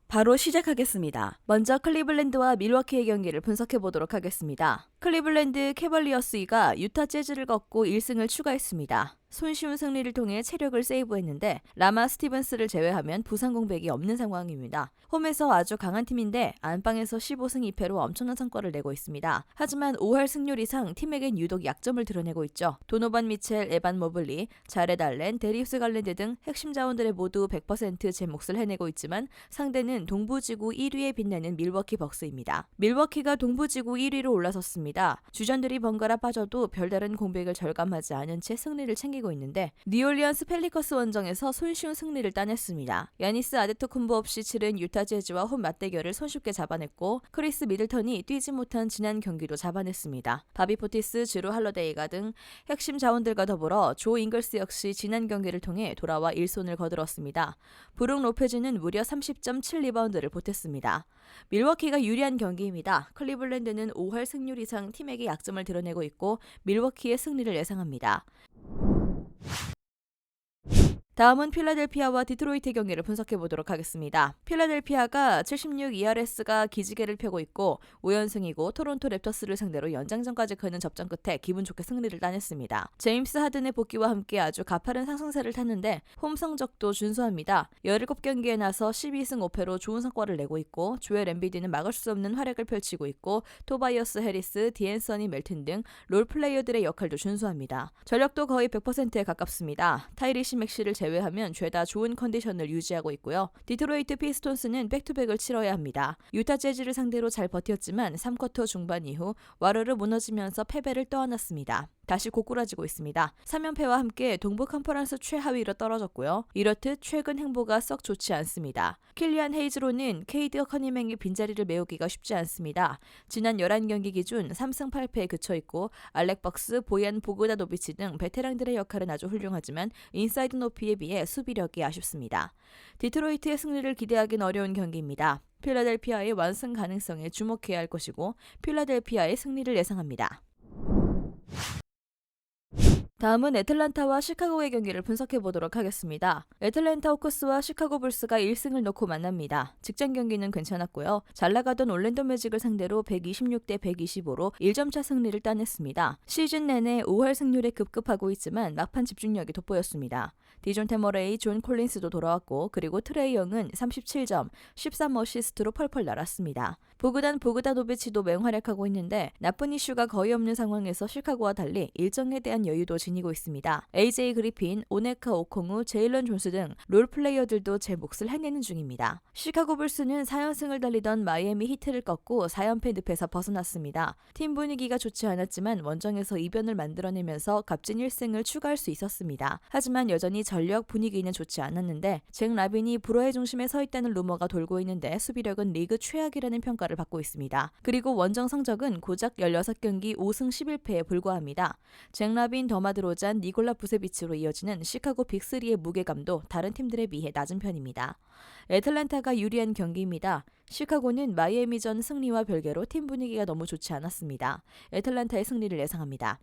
바로 시작하겠습니다. 먼저 클리블랜드와 밀워키의 경기를 분석해 보도록 하겠습니다. 클리블랜드 캐벌리어스가 유타 재즈를 꺾고 1승을 추가했습니다. 손쉬운 승리를 통해 체력을 세이브했는데 라마 스티븐스를 제외하면 부상 공백이 없는 상황입니다. 홈에서 아주 강한 팀인데 안방에서 15승 2패로 엄청난 성과를 내고 있습니다. 하지만 5할 승률 이상 팀에겐 유독 약점을 드러내고 있죠. 도노반 미첼, 에반 모블리, 자렛 알렌, 데리우스 갈랜드 등 핵심 자원들의 모두 100% 제 몫을 해내고 있지만 상대는 동부지구 1위에 빛나는 밀워키 벅스입니다. 밀워키가 동부지구 1위로 올라섰습니다. 주전들이 번갈아 빠져도 별다른 공백을 절감하지 않은 채 승리를 챙기고 있는데 뉴올리언스 펠리커스 원정에서 손쉬운 승리를 따냈습니다. 야니스 아데토쿤보 없이 치른 유타 재즈와 홈 맞대결을 손쉽게 잡아냈고 크리스 미들턴이 뛰지 못한 지난 경기도 잡아냈습니다. 바비 포티스, 주루 할러데이가 등 핵심 자원들과 더불어 조 잉글스 역시 지난 경기를 통해 돌아와 1손을 거들었습니다. 브룩 로페즈는 무려 30.7리바운드를 보탰습니다. 밀워키가 유리한 경기입니다. 클리블랜드는 5할 승률 이상 팀에게 약점을 드러내고 있고 밀워키의 승리를 예상합니다. 다음은 필라델피아와 디트로이트 경기를 분석해 보도록 하겠습니다. 필라델피아가 76 ERS가 기지개를 펴고 있고 5연승이고 토론토 랩터스를 상대로 연장전까지 가는 접전 끝에 기분 좋게 승리를 따냈습니다. 제임스 하든의 복귀와 함께 아주 가파른 상승세를 탔는데 홈 성적도 준수합니다. 17경기에 나서 12승 5패로 좋은 성과를 내고 있고 조엘 엠비드는 막을 수 없는 활약을 펼치고 있고 토바이어스 해리스, 디앤서니 멜튼 등 롤플레이어들의 역할도 준수합니다. 전력도 거의 100%에 가깝습니다. 타이리시 맥시를 제외하면 죄다 좋은 컨디션을 유지하고 있고요. 디트로이트 피스톤스는 백투백을 치러야 합니다. 유타 재즈를 상대로 잘 버텼지만 3쿼터 중반 이후 와르르 무너지면서 패배를 떠안았습니다. 다시 고꾸라지고 있습니다. 3연패와 함께 동부 컨퍼런스 최하위로 떨어졌고요. 이렇듯 최근 행보가 썩 좋지 않습니다. 킬리안 헤이즈로는 케이드 커니맹의 빈자리를 메우기가 쉽지 않습니다. 지난 11경기 기준 3승 8패에 그쳐있고 알렉 벅스, 보얀 보그다노비치 등 베테랑들의 역할은 아주 훌륭하지만 인사이드 높이에 비해 수비력이 아쉽습니다. 디트로이트의 승리를 기대하긴 어려운 경기입니다. 필라델피아의 완승 가능성에 주목해야 할 것이고 필라델피아의 승리를 예상합니다. 다음은 애틀란타와 시카고의 경기를 분석해 보도록 하겠습니다. 애틀랜타 호크스와 시카고 불스가 1승을 놓고 만납니다. 직전 경기는 괜찮았고요. 잘 나가던 올랜도 매직을 상대로 126대 125로 1점차 승리를 따냈습니다. 시즌 내내 5할 승률에 급급하고 있지만 막판 집중력이 돋보였습니다. 디존 테머레이, 존 콜린스도 돌아왔고 그리고 트레이 영은 37점, 13어시스트로 펄펄 날았습니다. 보그다노비치도 맹활약하고 있는데 나쁜 이슈가 거의 없는 상황에서 시카고와 달리 일정에 대한 여유도 지니고 있습니다. AJ 그리핀, 오네카 오콩우, 제일런 존스 등 롤플레이어들도 제 몫을 해내는 중입니다. 시카고 불스는 4연승을 달리던 마이애미 히트를 꺾고 4연패 늪에서 벗어났습니다. 팀 분위기가 좋지 않았지만 원정에서 이변을 만들어내면서 값진 1승을 추가할 수 있었습니다. 하지만 여전히 전력 분위기는 좋지 않았는데 잭 라빈이 불화의 중심에 서 있다는 루머가 돌고 있는데 수비력은 리그 최악이라는 평가를 받고 있습니다. 그리고 원정 성적은 고작 16경기 5승 11패에 불과합니다. 잭 라빈, 더마 드로잔, 니콜라 부세비치로 이어지는 시카고 빅3의 무게감도 다른 팀들에 비해 낮은 편입니다. 애틀랜타가 유리한 경기입니다. 시카고는 마이애미전 승리와 별개로 팀 분위기가 너무 좋지 않았습니다. 애틀랜타의 승리를 예상합니다.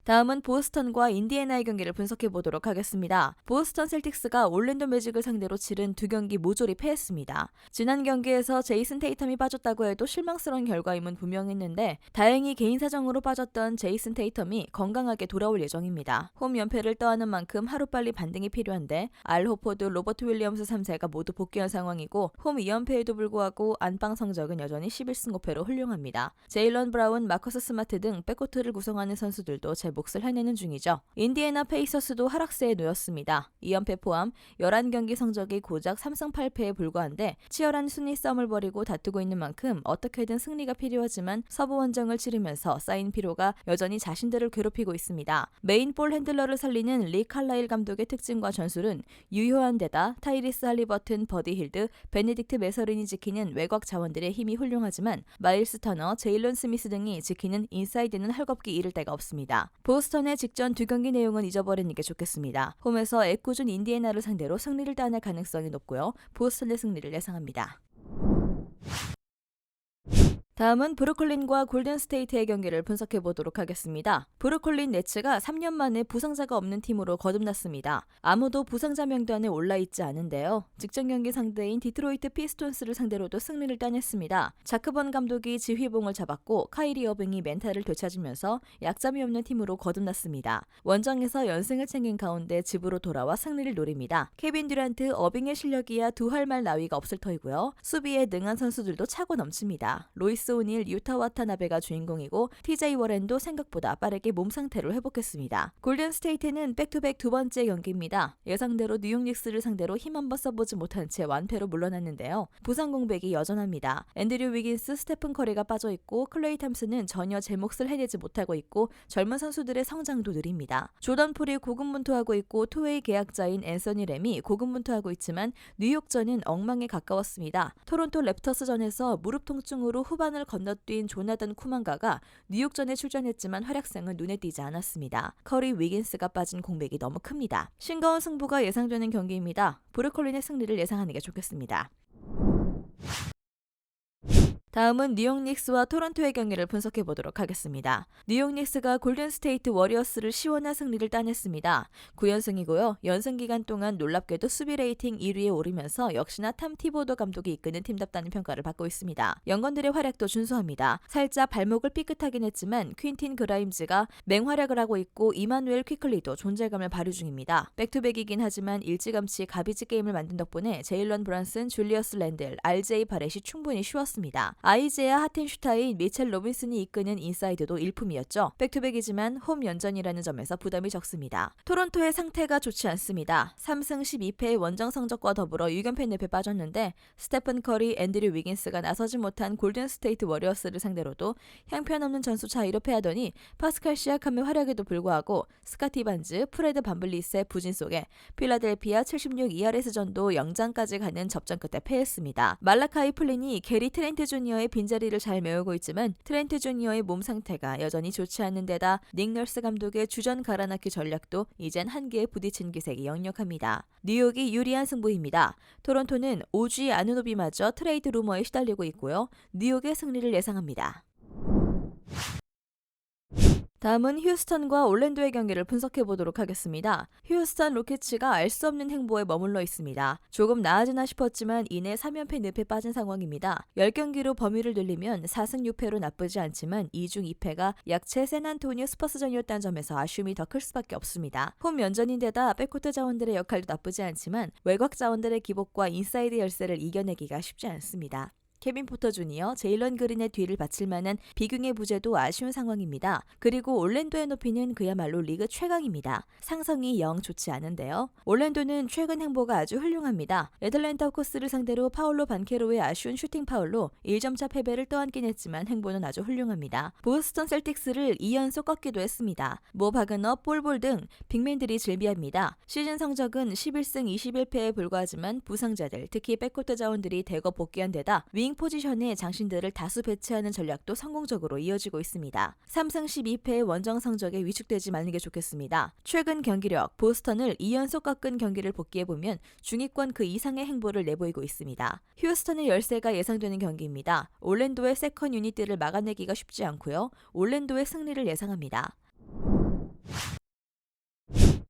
다음은 보스턴과 인디애나의 경기를 분석해 보도록 하겠습니다. 보스턴 셀틱스가 올랜도 매직을 상대로 치른 2경기 모조리 패했습니다. 지난 경기에서 제이슨 테이텀이 빠졌다고 해도 실망스러운 결과임은 분명했는데 다행히 개인 사정으로 빠졌던 제이슨 테이텀이 건강하게 돌아올 예정입니다. 홈 연패를 떠안은 만큼 하루빨리 반등이 필요한데 알 호포드, 로버트 윌리엄스 3세가 모두 복귀한 상황이고 홈 2연패에도 불구하고 안방 성적은 여전히 11승 5패로 훌륭합니다. 제일런 브라운, 마커스 스마트 등 백코트를 구성하는 선수들도 제 몫을 해내는 중이죠. 인디애나 페이서스도 하락세에 놓였습니다. 2연패 포함 11경기 성적이 고작 3승 8패에 불과한데 치열한 순위 싸움을 벌이고 다투고 있는 만큼 어떻게든 승리가 필요하지만 서부 원정을 치르면서 쌓인 피로가 여전히 자신들을 괴롭히고 있습니다. 메인 볼 핸들러를 살리는 리 칼라일 감독의 특징과 전술은 유효한 데다 타이리스 할리버튼, 버디 힐드, 베네딕트 메서린이 지키는 외곽 자원들의 힘이 훌륭하지만 마일스 터너, 제일런 스미스 등이 지키는 인사이드는 헐겁기 이를 데가 없습니다. 보스턴의 직전 2경기 내용은 잊어버리는 게 좋겠습니다. 홈에서 애꿎은 인디애나를 상대로 승리를 따낼 가능성이 높고요. 보스턴의 승리를 예상합니다. 다음은 브루클린과 골든스테이트의 경기를 분석해 보도록 하겠습니다. 브루클린 네츠가 3년 만에 부상자가 없는 팀으로 거듭났습니다. 아무도 부상자 명단에 올라있지 않은데요. 직전 경기 상대인 디트로이트 피스톤스를 상대로도 승리를 따냈습니다. 자크번 감독이 지휘봉을 잡았고 카이리 어빙이 멘탈을 되찾으면서 약점이 없는 팀으로 거듭났습니다. 원정에서 연승을 챙긴 가운데 집으로 돌아와 승리를 노립니다. 케빈 듀란트, 어빙의 실력이야 두할 말 나위가 없을 터이고요. 수비에 능한 선수들도 차고 넘칩니다. 로이스 오닐, 유타 와타나베가 주인공이고 TJ 워렌도 생각보다 빠르게 몸 상태를 회복했습니다. 골든스테이트는 백투백 두 번째 경기입니다. 예상대로 뉴욕 닉스를 상대로 힘 한번 써보지 못한 채 완패로 물러났는데요. 부상 공백이 여전합니다. 앤드류 위긴스, 스테픈 커리가 빠져있고 클레이 탐슨은 전혀 제 몫을 해내지 못하고 있고 젊은 선수들의 성장도 느립니다. 조던 폴이 고군분투하고 있고 투웨이 계약자인 앤서니 램이 고군분투하고 있지만 뉴욕전은 엉망에 가까웠습니다. 토론토 랩터스전에서 무릎 통증으로 후반을 건너뛴 조나단 쿠만가가 뉴욕전에 출전했지만 활약상은 눈에 띄지 않았습니다. 커리, 위긴스가 빠진 공백이 너무 큽니다. 싱거운 승부가 예상되는 경기입니다. 브루클린의 승리를 예상하는 게 좋겠습니다. 다음은 뉴욕 닉스와 토론토의 경기를 분석해 보도록 하겠습니다. 뉴욕 닉스가 골든스테이트 워리어스를 시원한 승리를 따냈습니다. 9연승이고요. 연승 기간 동안 놀랍게도 수비 레이팅 1위에 오르면서 역시나 탐 티보더 감독이 이끄는 팀답다는 평가를 받고 있습니다. 연건들의 활약도 준수합니다. 살짝 발목을 삐끗하긴 했지만 퀸틴 그라임즈가 맹활약을 하고 있고 이마누엘 퀴클리도 존재감을 발휘 중입니다. 백투백이긴 하지만 일찌감치 가비지 게임을 만든 덕분에 제일런 브란슨, 줄리어스 랜들, RJ 바렛이 충분히 쉬웠습니다. 아이제아 하텐슈타인, 미첼 로빈슨이 이끄는 인사이드도 일품이었죠. 백투백이지만 홈 연전이라는 점에서 부담이 적습니다. 토론토의 상태가 좋지 않습니다. 3승 12패의 원정 성적과 더불어 6연패 늪에 빠졌는데 스테픈 커리, 앤드류 위긴스가 나서지 못한 골든스테이트 워리어스를 상대로도 형편없는 전수 차이로 패하더니 파스칼 시아캄의 활약에도 불구하고 스카티 반즈, 프레드 반블리스의 부진 속에 필라델피아 76 ERS전도 영장까지 가는 접전 끝에 패했습니다. 말라카이 플린이 게리 트렌트 주니어의 빈자리를 잘 메우고 있지만 트렌트 주니어의 몸 상태가 여전히 좋지 않은 데다 닉 널스 감독의 주전 갈아넣기 전략도 이젠 한계에 부딪힌 기색이 역력합니다. 뉴욕이 유리한 승부입니다. 토론토는 오지 아누노비마저 트레이드 루머에 시달리고 있고요. 뉴욕의 승리를 예상합니다. 다음은 휴스턴과 올랜도의 경기를 분석해 보도록 하겠습니다. 휴스턴 로켓츠가 알 수 없는 행보에 머물러 있습니다. 조금 나아지나 싶었지만 이내 3연패 늪에 빠진 상황입니다. 10경기로 범위를 늘리면 4승 6패로 나쁘지 않지만 2중 2패가 약체 샌안토니오 스퍼스전이었다는 점에서 아쉬움이 더 클 수밖에 없습니다. 홈 면전인데다 백코트 자원들의 역할도 나쁘지 않지만 외곽 자원들의 기복과 인사이드 열세를 이겨내기가 쉽지 않습니다. 케빈 포터 주니어, 제일런 그린의 뒤를 바칠 만한 비경의 부재도 아쉬운 상황입니다. 그리고 올랜도의 높이는 그야말로 리그 최강입니다. 상성이 영 좋지 않은데요. 올랜도는 최근 행보가 아주 훌륭합니다. 애틀랜타 호크스를 상대로 파울로 반케로의 아쉬운 슈팅 파울로 1점차 패배를 떠안긴 했지만 행보는 아주 훌륭합니다. 보스턴 셀틱스를 2연속 꺾기도 했습니다. 모 바그너, 볼볼 등 빅맨들이 즐비합니다. 시즌 성적은 11승 21패에 불과하지만 부상자들, 특히 백코트 자원들이 대거 복귀한 데다 윙 포지션에 장신들을 다수 배치하는 전략도 성공적으로 이어지고 있습니다. 3승 12패의 원정 성적에 위축되지 말는 게 좋겠습니다. 최근 경기력, 보스턴을 2연속 꺾은 경기를 복귀해보면 중위권 그 이상의 행보를 내보이고 있습니다. 휴스턴의 열세가 예상되는 경기입니다. 올랜도의 세컨 유닛들을 막아내기가 쉽지 않고요. 올랜도의 승리를 예상합니다.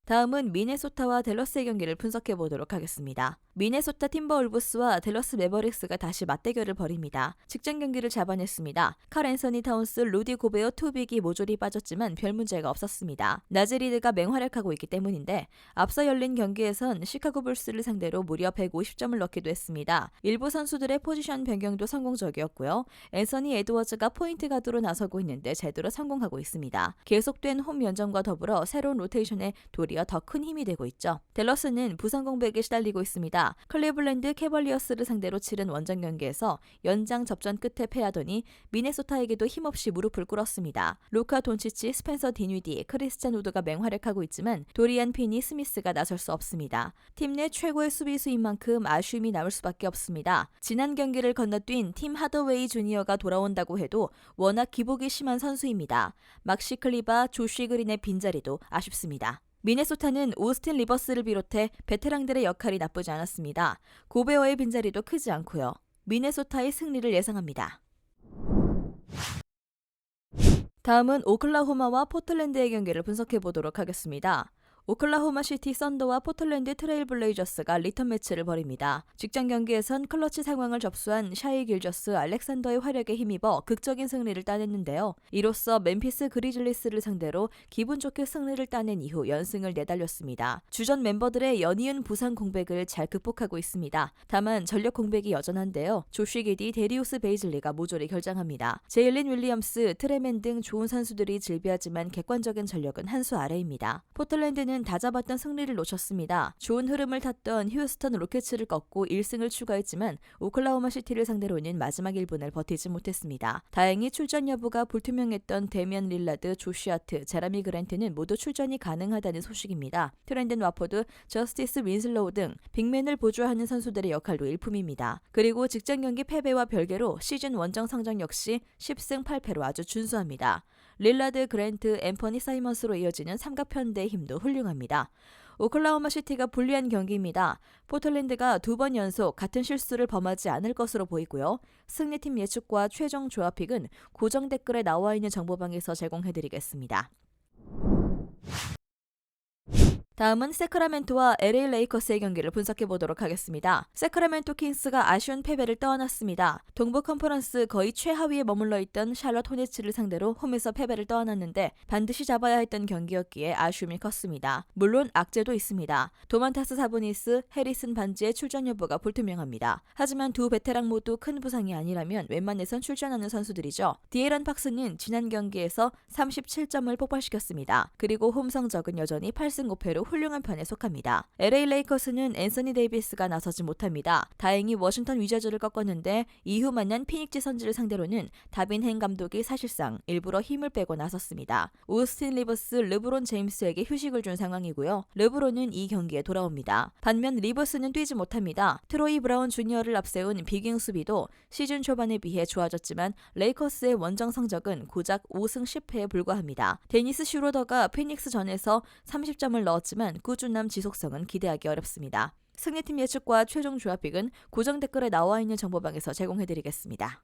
다음은 미네소타와 댈러스의 경기를 분석해 보도록 하겠습니다. 미네소타 팀버울브스와 댈러스 매버릭스가 다시 맞대결을 벌입니다. 직전 경기를 잡아냈습니다. 칼 앤서니 타운스, 루디 고베어, 투빅이 모조리 빠졌지만 별 문제가 없었습니다. 나즈리드가 맹활약하고 있기 때문인데 앞서 열린 경기에선 시카고 불스를 상대로 무려 150점을 넣기도 했습니다. 일부 선수들의 포지션 변경도 성공적이었고요. 앤서니 에드워즈가 포인트 가드로 나서고 있는데 제대로 성공하고 있습니다. 계속된 홈 연전과 더불어 새로운 로테이션에 도리어 더 큰 힘이 되고 있죠. 댈러스는 부상 공백에 시달리고 있습니다. 클리블랜드 캐벌리어스를 상대로 치른 원정 경기에서 연장 접전 끝에 패하더니 미네소타에게도 힘없이 무릎을 꿇었습니다. 루카 돈치치, 스펜서 디뉴디, 크리스찬 우드가 맹활약하고 있지만 도리안 피니 스미스가 나설 수 없습니다. 팀 내 최고의 수비수인 만큼 아쉬움이 남을 수밖에 없습니다. 지난 경기를 건너뛴 팀 하더웨이 주니어가 돌아온다고 해도 워낙 기복이 심한 선수입니다. 막시 클리바, 조쉬 그린의 빈자리도 아쉽습니다. 미네소타는 오스틴 리버스를 비롯해 베테랑들의 역할이 나쁘지 않았습니다. 고베어의 빈자리도 크지 않고요. 미네소타의 승리를 예상합니다. 다음은 오클라호마와 포틀랜드의 경기를 분석해 보도록 하겠습니다. 오클라호마 시티 썬더와 포틀랜드 트레일 블레이저스가 리턴 매치를 벌입니다. 직전 경기에선 클러치 상황을 접수한 샤이 길저스 알렉산더의 활약에 힘입어 극적인 승리를 따냈는데요. 이로써 멤피스 그리즐리스를 상대로 기분 좋게 승리를 따낸 이후 연승을 내달렸습니다. 주전 멤버들의 연이은 부상 공백을 잘 극복하고 있습니다. 다만 전력 공백이 여전한데요. 조쉬 기디, 데리우스 베이즐리가 모조리 결장합니다. 제일린 윌리엄스, 트레맨 등 좋은 선수들이 즐비하지만 객관적인 전력은 한 수 아래입니다. 포틀랜드는 다 잡았던 승리를 놓쳤습니다. 좋은 흐름을 탔던 휴스턴 로켓츠를 꺾고 1승을 추가했지만 오클라호마 시티를 상대로는 마지막 1분을 버티지 못했습니다. 다행히 출전 여부가 불투명했던 데미안 릴라드, 조시 하트, 제라미 그랜트는 모두 출전이 가능하다는 소식입니다. 트렌든 와포드, 저스티스 윈슬로우 등 빅맨을 보조하는 선수들의 역할도 일품입니다. 그리고 직전 경기 패배와 별개로 시즌 원정 성적 역시 10승 8패로 아주 준수합니다. 릴라드, 그랜트, 앰퍼니 사이먼스로 이어지는 삼각편대의 힘도 훌륭합니다. 오클라호마 시티가 불리한 경기입니다. 포틀랜드가 2번 연속 같은 실수를 범하지 않을 것으로 보이고요. 승리팀 예측과 최종 조합픽은 고정 댓글에 나와 있는 정보방에서 제공해드리겠습니다. 다음은 세크라멘토와 LA 레이커스의 경기를 분석해 보도록 하겠습니다. 세크라멘토 킹스가 아쉬운 패배를 떠안았습니다. 동부 컨퍼런스 거의 최하위에 머물러 있던 샬럿 호네츠를 상대로 홈에서 패배를 떠안았는데 반드시 잡아야 했던 경기였기에 아쉬움이 컸습니다. 물론 악재도 있습니다. 도만타스 사보니스, 해리슨 반지의 출전 여부가 불투명합니다. 하지만 두 베테랑 모두 큰 부상이 아니라면 웬만해선 출전하는 선수들이죠. 디에런 팍스는 지난 경기에서 37점을 폭발시켰습니다. 그리고 홈 성적은 여전히 8승 5패로 훌륭한 편에 속합니다. LA 레이커스는 앤서니 데이비스가 나서지 못합니다. 다행히 워싱턴 위저즈를 꺾었는데 이후 만난 피닉스 선즈를 상대로는 다빈 행 감독이 사실상 일부러 힘을 빼고 나섰습니다. 오스틴 리버스, 르브론 제임스에게 휴식을 준 상황이고요. 르브론은 이 경기에 돌아옵니다. 반면 리버스는 뛰지 못합니다. 트로이 브라운 주니어를 앞세운 비깅 수비도 시즌 초반에 비해 좋아졌지만 레이커스의 원정 성적은 고작 5승 10패에 불과합니다. 데니스 슈로더가 피닉스 전에서 30점을 넣었지만 꾸준함 지속성은 기대하기 어렵습니다. 승리팀 예측과 최종 조합픽은 고정 댓글에 나와 있는 정보방에서 제공해드리겠습니다.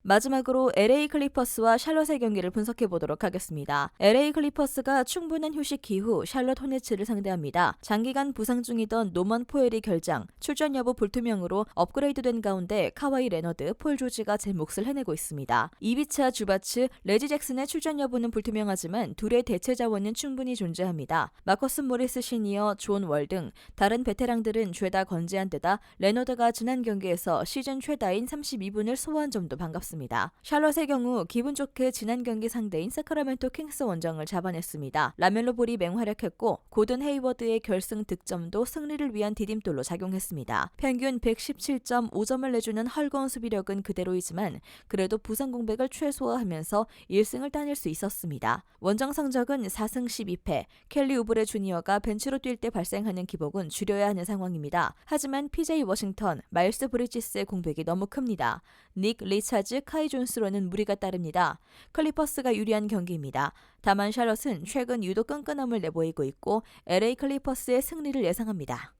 마지막으로 LA 클리퍼스와 샬럿의 경기를 분석해 보도록 하겠습니다. LA 클리퍼스가 충분한 휴식 이후 샬럿 호네츠를 상대합니다. 장기간 부상 중이던 노먼 포엘이 결장, 출전 여부 불투명으로 업그레이드된 가운데 카와이 레너드, 폴 조지가 제 몫을 해내고 있습니다. 이비차, 주바츠, 레지 잭슨의 출전 여부는 불투명하지만 둘의 대체 자원은 충분히 존재합니다. 마커스 모리스 시니어, 존 월 등 다른 베테랑들은 죄다 건재한 데다 레너드가 지난 경기에서 시즌 최다인 32분을 소화한 점도 반갑습니다. 샬럿의 경우 기분 좋게 지난 경기 상대인 세크라멘토 킹스 원정을 잡아냈습니다. 라멜로 볼이 맹활약했고 고든 헤이워드의 결승 득점도 승리를 위한 디딤돌로 작용했습니다. 평균 117.5점을 내주는 헐거운 수비력은 그대로이지만 그래도 부상 공백을 최소화하면서 1승을 따낼 수 있었습니다. 원정 성적은 4승 12패, 켈리 우브레 주니어가 벤치로 뛸 때 발생하는 기복은 줄여야 하는 상황입니다. 하지만 PJ 워싱턴, 마일스 브리지스의 공백이 너무 큽니다. 닉 리차즈, 카이 존스로는 무리가 따릅니다. 클리퍼스가 유리한 경기입니다. 다만 샬럿은 최근 유독 끈끈함을 내보이고 있고 LA 클리퍼스의 승리를 예상합니다.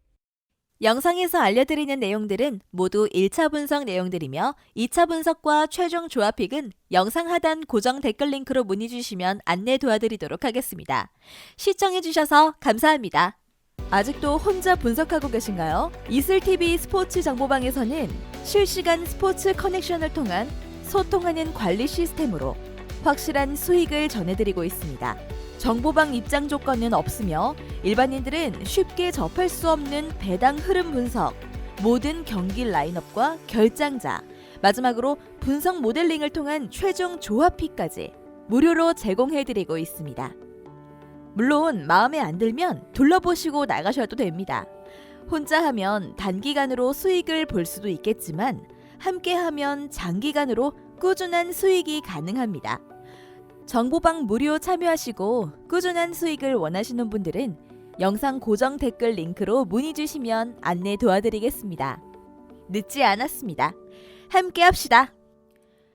영상에서 알려드리는 내용들은 모두 1차 분석 내용들이며 2차 분석과 최종 조합픽은 영상 하단 고정 댓글 링크로 문의 주시면 안내 도와드리도록 하겠습니다. 시청해주셔서 감사합니다. 아직도 혼자 분석하고 계신가요? 이슬TV 스포츠 정보방에서는 실시간 스포츠 커넥션을 통한 소통하는 관리 시스템으로 확실한 수익을 전해드리고 있습니다. 정보방 입장 조건은 없으며 일반인들은 쉽게 접할 수 없는 배당 흐름 분석, 모든 경기 라인업과 결장자, 마지막으로 분석 모델링을 통한 최종 조합픽까지 무료로 제공해드리고 있습니다. 물론 마음에 안 들면 둘러보시고 나가셔도 됩니다. 혼자 하면 단기간으로 수익을 볼 수도 있겠지만 함께하면 장기간으로 꾸준한 수익이 가능합니다. 정보방 무료 참여하시고 꾸준한 수익을 원하시는 분들은 영상 고정 댓글 링크로 문의 주시면 안내 도와드리겠습니다. 늦지 않았습니다. 함께 합시다.